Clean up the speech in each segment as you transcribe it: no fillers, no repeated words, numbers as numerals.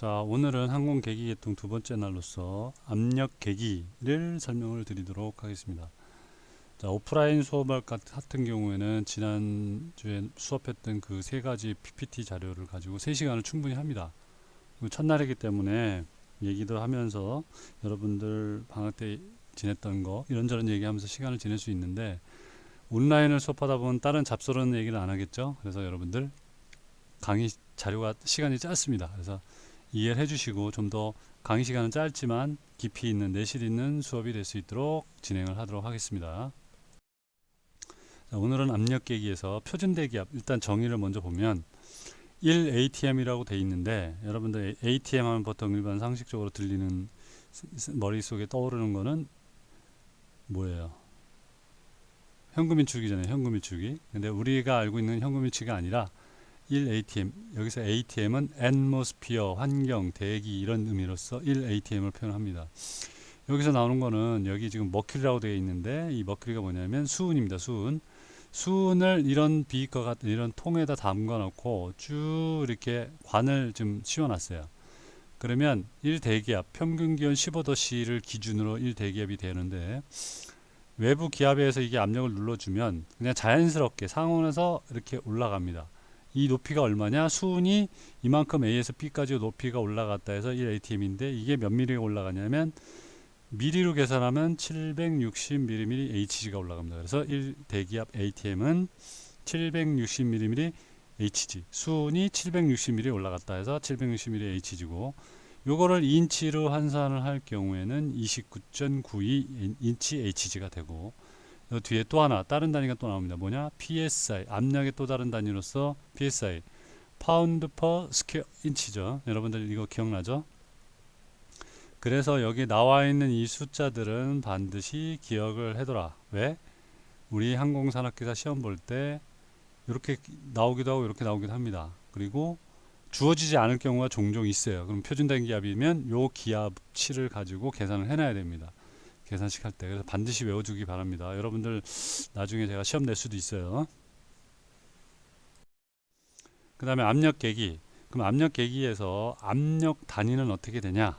자, 오늘은 항공계기 계통 두 번째 날로서 압력계기를 설명을 드리도록 하겠습니다. 자, 오프라인 수업 같은 경우에는 지난주에 수업했던 그 세 가지 PPT 자료를 가지고 3시간을 충분히 합니다. 첫날이기 때문에 얘기도 하면서 여러분들 방학 때 지냈던 거 이런저런 얘기하면서 시간을 지낼 수 있는데, 온라인을 수업하다 보면 다른 잡스러운 얘기를 안 하겠죠. 그래서 여러분들 강의 자료가 시간이 짧습니다. 그래서 이해를 해주시고 좀 더 강의 시간은 짧지만 깊이 있는 내실 있는 수업이 될 수 있도록 진행을 하도록 하겠습니다. 자, 오늘은 압력계기에서 표준대기압 일단 정의를 먼저 보면 1ATM이라고 돼 있는데, 여러분들 ATM 하면 보통 일반 상식적으로 들리는 머릿속에 떠오르는 거는 뭐예요? 현금인출기잖아요. 현금인출기. 근데 우리가 알고 있는 현금인출기가 아니라 1ATM, 여기서 ATM은 atmosphere, 환경, 대기 이런 의미로서 1ATM을 표현합니다. 여기서 나오는 거는 여기 지금 머큐리라고 되어 있는데, 이 머큐리가 뭐냐면 수은입니다. 수은을 이런 비커 같은 이런 통에다 담가 놓고 쭉 이렇게 관을 좀 씌워놨어요. 그러면 1대기압, 평균 기온 15도씨를 기준으로 1대기압이 되는데, 외부 기압에 의해서 이게 압력을 눌러주면 그냥 자연스럽게 상온에서 이렇게 올라갑니다. 이 높이가 얼마냐? 수은이 이만큼 A에서 B까지 높이가 올라갔다 해서 1ATM인데, 이게 몇 미리가 올라가냐면 미리로 계산하면 760mm Hg가 올라갑니다. 그래서 1대기압 ATM은 760mm Hg, 수은이 760mm 올라갔다 해서 760mm Hg고, 요거를 인치로 환산을 할 경우에는 29.92 인치 Hg가 되고, 뒤에 또 하나 다른 단위가 또 나옵니다. 뭐냐? PSI, 압력의 또 다른 단위로서 PSI, 파운드 퍼 스퀘어 인치죠. 여러분들 이거 기억나죠? 그래서 여기 나와 있는 이 숫자들은 반드시 기억을 해둬라. 왜? 우리 항공산업기사 시험 볼 때 이렇게 나오기도 하고 이렇게 나오기도 합니다. 그리고 주어지지 않을 경우가 종종 있어요. 그럼 표준된 기압이면 요 기압치를 가지고 계산을 해놔야 됩니다. 계산식 할 때. 그래서 반드시 외워주기 바랍니다. 여러분들 나중에 제가 시험 낼 수도 있어요. 그 다음에 압력계기. 그럼 압력계기에서 압력 단위는 어떻게 되냐?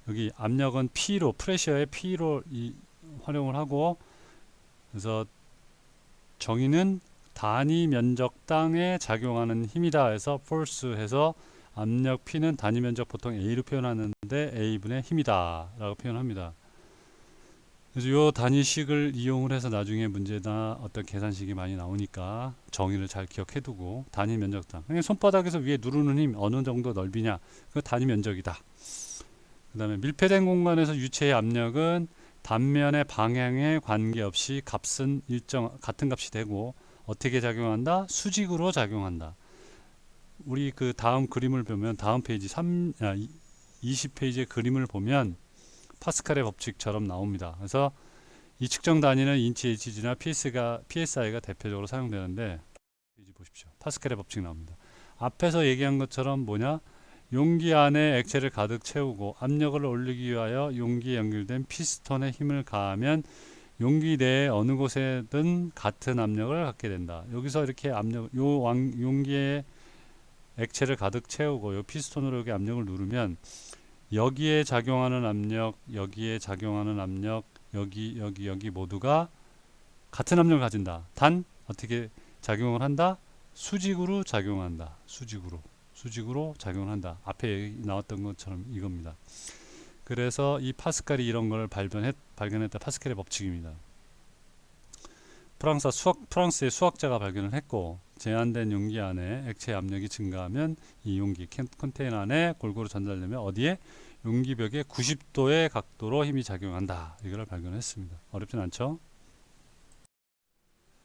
여기 압력은 P로, 프레셔의 P로 활용을 하고, 그래서 정의는 단위 면적당에 작용하는 힘이다 해서 force 해서 압력 P는 단위 면적 보통 A로 표현하는데 A분의 힘이다 라고 표현합니다. 그래서 이 단위식을 이용을 해서 나중에 문제나 어떤 계산식이 많이 나오니까 정의를 잘 기억해 두고, 단위 면적당, 그냥 손바닥에서 위에 누르는 힘 어느 정도 넓이냐, 그 단위 면적이다. 그 다음에 밀폐된 공간에서 유체의 압력은 단면의 방향에 관계없이 값은 같은 값이 되고, 어떻게 작용한다? 수직으로 작용한다. 우리 그 다음 그림을 보면, 다음 페이지 20페이지의 그림을 보면 파스칼의 법칙처럼 나옵니다. 그래서 이 측정 단위는 인치 Hg나 PSI가 대표적으로 사용되는데, 페이지 보십시오. 파스칼의 법칙 나옵니다. 앞에서 얘기한 것처럼 뭐냐? 용기 안에 액체를 가득 채우고 압력을 올리기 위하여 용기에 연결된 피스톤에 힘을 가하면 용기 내에 어느 곳에든 같은 압력을 갖게 된다. 여기서 이렇게 용기에 액체를 가득 채우고 요 피스톤으로 여기 압력을 누르면 여기에 작용하는 압력, 여기에 작용하는 압력, 여기 모두가 같은 압력을 가진다. 단 어떻게 작용을 한다? 수직으로 작용한다. 수직으로 작용을 한다. 앞에 나왔던 것처럼 이겁니다. 그래서 이 파스칼이 이런 걸 발견했다. 파스칼의 법칙입니다. 프랑스의 수학자가 발견을 했고, 제한된 용기 안에 액체 압력이 증가하면 이 용기 컨테이너 안에 골고루 전달되면 어디에? 용기벽에 90도의 각도로 힘이 작용한다. 이걸 발견했습니다. 어렵진 않죠?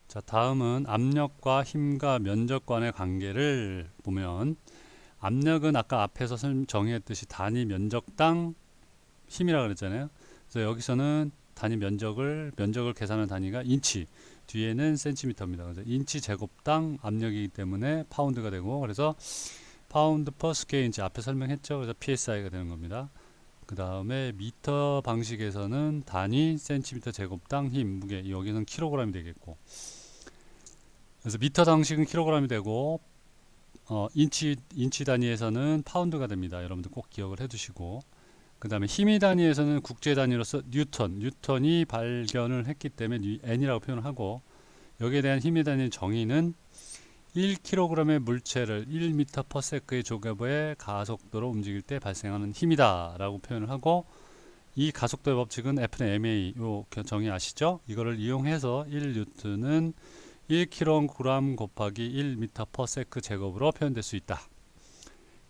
자, 다음은 압력과 힘과 면적 간의 관계를 보면, 압력은 아까 앞에서 정의했듯이 단위 면적당 힘이라고 그랬잖아요. 그래서 여기서는 단위 면적을 계산하는 단위가 인치, 뒤에는 센티미터입니다. 그래서 인치 제곱당 압력이기 때문에 파운드가 되고, 그래서 파운드 퍼 스퀘어 인치 앞에 설명했죠. 그래서 PSI가 되는 겁니다. 그 다음에 미터 방식에서는 단위 센티미터 제곱당 힘, 무게, 여기는 킬로그램이 되겠고, 그래서 미터 방식은 킬로그램이 되고, 인치 단위에서는 파운드가 됩니다. 여러분들 꼭 기억을 해두시고, 그 다음에 힘의 단위에서는 국제 단위로서 뉴턴이 발견을 했기 때문에 N이라고 표현을 하고, 여기에 대한 힘의 단위 정의는 1kg의 물체를 1m/s의 조개보의 가속도로 움직일 때 발생하는 힘이다 라고 표현을 하고, 이 가속도의 법칙은 F는 ma, 요 정의 아시죠? 이거를 이용해서 1N은 1kg 곱하기 1m/s 제곱으로 표현될 수 있다.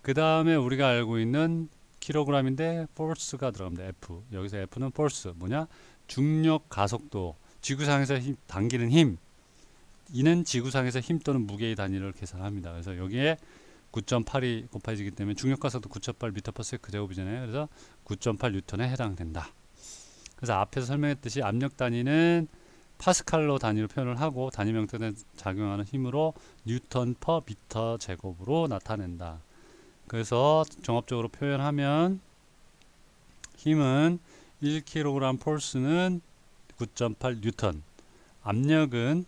그 다음에 우리가 알고 있는 킬로그램인데 force가 들어갑니다. F. 여기서 F는 force 뭐냐? 중력 가속도, 지구상에서 당기는 힘. 이는 지구상에서 힘 또는 무게의 단위를 계산합니다. 그래서 여기에 9.8이 곱해지기 때문에 중력 가속도 9.8 m/s 제곱이잖아요. 그래서 9.8 뉴턴에 해당된다. 그래서 앞에서 설명했듯이 압력 단위는 파스칼로 단위로 표현을 하고, 단위 명칭에 작용하는 힘으로 뉴턴 퍼 미터 제곱으로 나타낸다. 그래서 종합적으로 표현하면 힘은 1kg 폴스는 9.8 뉴턴, 압력은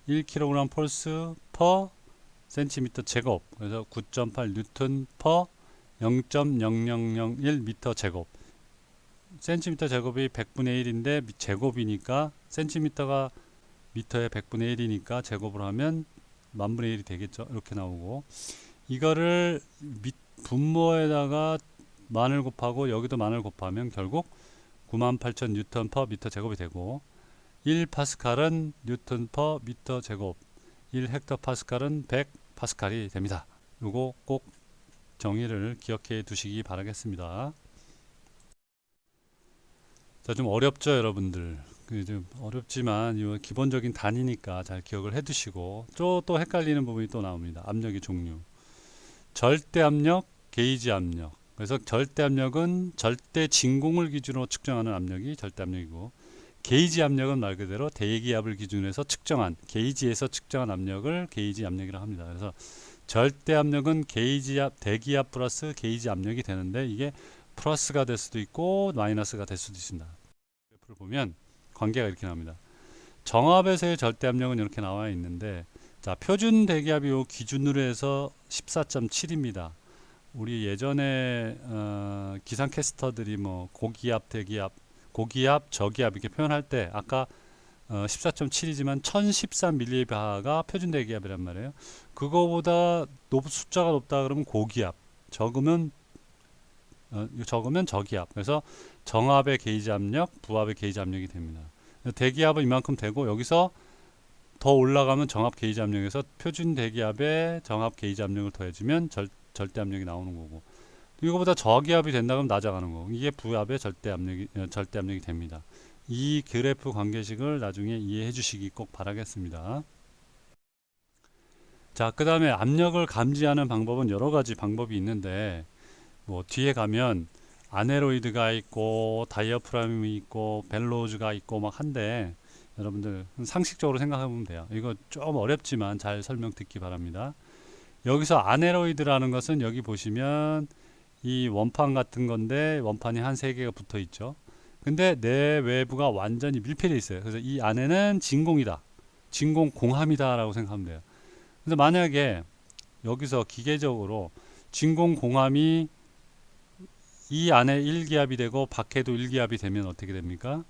1kg 폴스 퍼 센티미터 제곱, 그래서 9.8 뉴턴 퍼 0.0001 미터 제곱. 센티미터 제곱이 100분의 1인데 제곱이니까 센티미터가 미터의 100분의 1이니까 제곱을 하면 만분의 1이 되겠죠. 이렇게 나오고, 이거를 분모에다가 만을 곱하고 여기도 만을 곱하면 결국 98,000 뉴턴 퍼 미터 제곱이 되고, 1 파스칼은 뉴턴 퍼 미터 제곱, 1 헥토 파스칼은 100 파스칼이 됩니다. 요거 꼭 정의를 기억해 두시기 바라겠습니다. 자, 좀 어렵죠, 여러분들? 좀 어렵지만 요 기본적인 단위니까 잘 기억을 해 두시고, 또 헷갈리는 부분이 또 나옵니다. 압력의 종류. 절대 압력, 게이지 압력. 그래서 절대 압력은 절대 진공을 기준으로 측정하는 압력이 절대 압력이고, 게이지 압력은 말 그대로 대기압을 기준으로 해서 측정한, 게이지에서 측정한 압력을 게이지 압력이라고 합니다. 그래서 절대 압력은 게이지압, 대기압 플러스 게이지 압력이 되는데, 이게 플러스가 될 수도 있고 마이너스가 될 수도 있습니다. 그래프를 보면 관계가 이렇게 나옵니다. 정압에서의 절대 압력은 이렇게 나와 있는데, 자, 표준 대기압이 요 기준으로 해서 14.7입니다. 우리 예전에 기상캐스터들이 뭐 고기압, 대기압, 고기압, 저기압 이렇게 표현할 때 아까 14.7이지만 1013mV가 표준 대기압이란 말이에요. 그거보다 숫자가 높다 그러면 고기압, 적으면 저기압. 그래서 정압의 게이지 압력, 부압의 게이지 압력이 됩니다. 대기압은 이만큼 되고, 여기서 더 올라가면 정압 게이지 압력에서 표준 대기압에 정압 게이지 압력을 더해주면 절대 압력이 나오는 거고, 이거보다 저기압이 된다 그러면 낮아가는 거고, 이게 부압의 절대 압력이 됩니다. 이 그래프 관계식을 나중에 이해해 주시기 꼭 바라겠습니다. 자, 그 다음에 압력을 감지하는 방법은 여러 가지 방법이 있는데, 뭐 뒤에 가면 아네로이드가 있고 다이어프람이 있고 벨로우즈가 있고 막 한데, 여러분들 상식적으로 생각해 보면 돼요. 이거 좀 어렵지만 잘 설명 듣기 바랍니다. 여기서 아네로이드라는 것은 여기 보시면 이 원판 같은 건데, 원판이 한 3개가 붙어 있죠. 근데 내 외부가 완전히 밀폐되어 있어요. 그래서 이 안에는 진공이다, 진공 공함이다 라고 생각하면 돼요. 그래서 만약에 여기서 기계적으로 진공 공함이 이 안에 1기압이 되고 밖에도 1기압이 되면 어떻게 됩니까?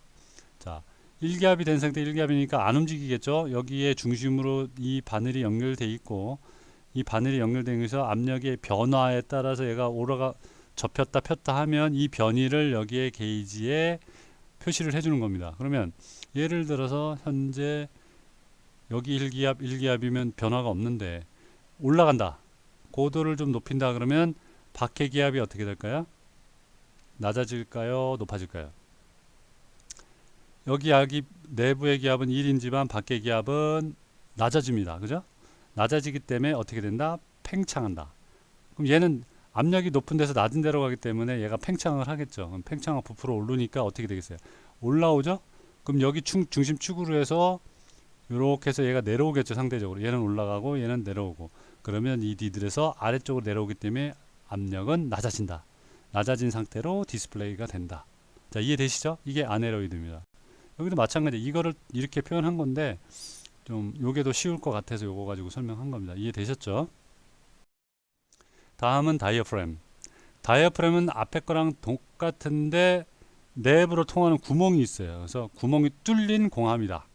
자, 1기압이 된 상태, 1기압이니까 안 움직이겠죠. 여기에 중심으로 이 바늘이 연결돼 있고, 이 바늘이 연결되면서 압력의 변화에 따라서 얘가 접혔다 폈다 하면 이 변이를 여기에 게이지에 표시를 해주는 겁니다. 그러면 예를 들어서 현재 여기 1기압이면 변화가 없는데 올라간다, 고도를 좀 높인다 그러면 밖의 기압이 어떻게 될까요? 낮아질까요? 높아질까요? 여기 내부의 기압은 1이지만 밖의 기압은 낮아집니다. 그죠? 낮아지기 때문에 어떻게 된다? 팽창한다. 그럼 얘는 압력이 높은 데서 낮은 데로 가기 때문에 얘가 팽창을 하겠죠. 그럼 팽창을 부풀어 오르니까 어떻게 되겠어요? 올라오죠? 그럼 여기 중심축으로 해서 이렇게 해서 얘가 내려오겠죠. 상대적으로 얘는 올라가고 얘는 내려오고, 그러면 이 니들에서 아래쪽으로 내려오기 때문에 압력은 낮아진다. 낮아진 상태로 디스플레이가 된다. 자, 이해되시죠? 이게 아네로이드입니다. 여기도 마찬가지. 이거를 이렇게 표현한 건데 좀 요게 더 쉬울 것 같아서 요거 가지고 설명한 겁니다. 이해되셨죠? 다음은 다이어프램. 다이어프램은 앞에 거랑 똑같은데 내부로 통하는 구멍이 있어요. 그래서 구멍이 뚫린 공함이다.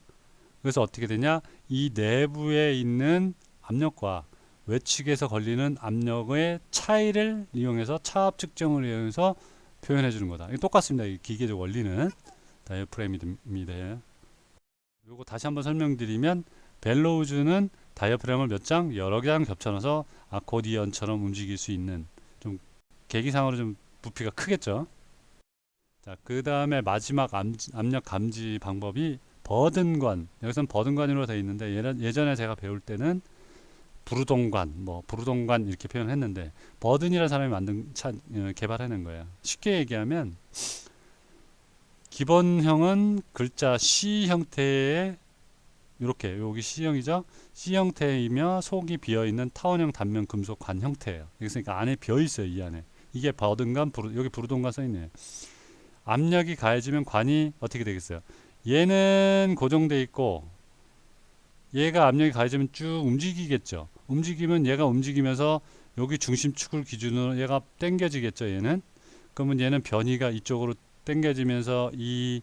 그래서 어떻게 되냐? 이 내부에 있는 압력과 외측에서 걸리는 압력의 차이를 이용해서 차압 측정을 이용해서 표현해 주는 거다. 이게 똑같습니다. 이 기계적 원리는 다이어프램입니다. 요거 다시 한번 설명드리면 벨로우즈는 다이어프램을 몇 장 여러 장 겹쳐놔서 아코디언처럼 움직일 수 있는, 좀 계기상으로 좀 부피가 크겠죠. 자, 그 다음에 마지막 압력 감지 방법이 버든관. 여기서는 버든관으로 되어 있는데 예전에 제가 배울 때는 부르동관, 뭐 부르동관 이렇게 표현했는데 버든이라는 사람이 개발해낸 거예요. 쉽게 얘기하면 기본형은 글자 C 형태의, 이렇게 여기 C형이죠. C 형태이며 속이 비어 있는 타원형 단면 금속 관 형태예요. 그러니까 안에 비어 있어요. 이 안에. 이게 버든관, 여기 부르동관 써 있네요. 압력이 가해지면 관이 어떻게 되겠어요? 얘는 고정돼 있고 얘가 압력이 가해지면 쭉 움직이겠죠. 움직이면 얘가 움직이면서 여기 중심축을 기준으로 얘가 당겨지겠죠. 얘는. 그러면 얘는 변이가 이쪽으로 당겨지면서 이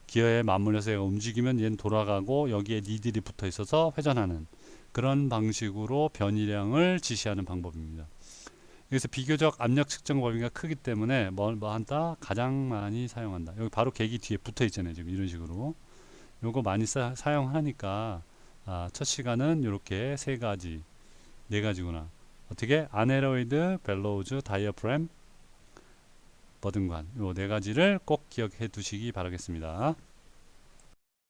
기어에 맞물려서 얘가 움직이면 얘는 돌아가고 여기에 니들이 붙어 있어서 회전하는 그런 방식으로 변이량을 지시하는 방법입니다. 그래서 비교적 압력 측정 범위가 크기 때문에 뭐 한다? 가장 많이 사용한다. 여기 바로 계기 뒤에 붙어 있잖아요. 지금 이런 식으로. 요거 많이 사용하니까 첫 시간은 이렇게 세 가지, 네 가지구나. 어떻게? 아네로이드, 벨로우즈, 다이어프램, 버든관. 요 네 가지를 꼭 기억해 두시기 바라겠습니다.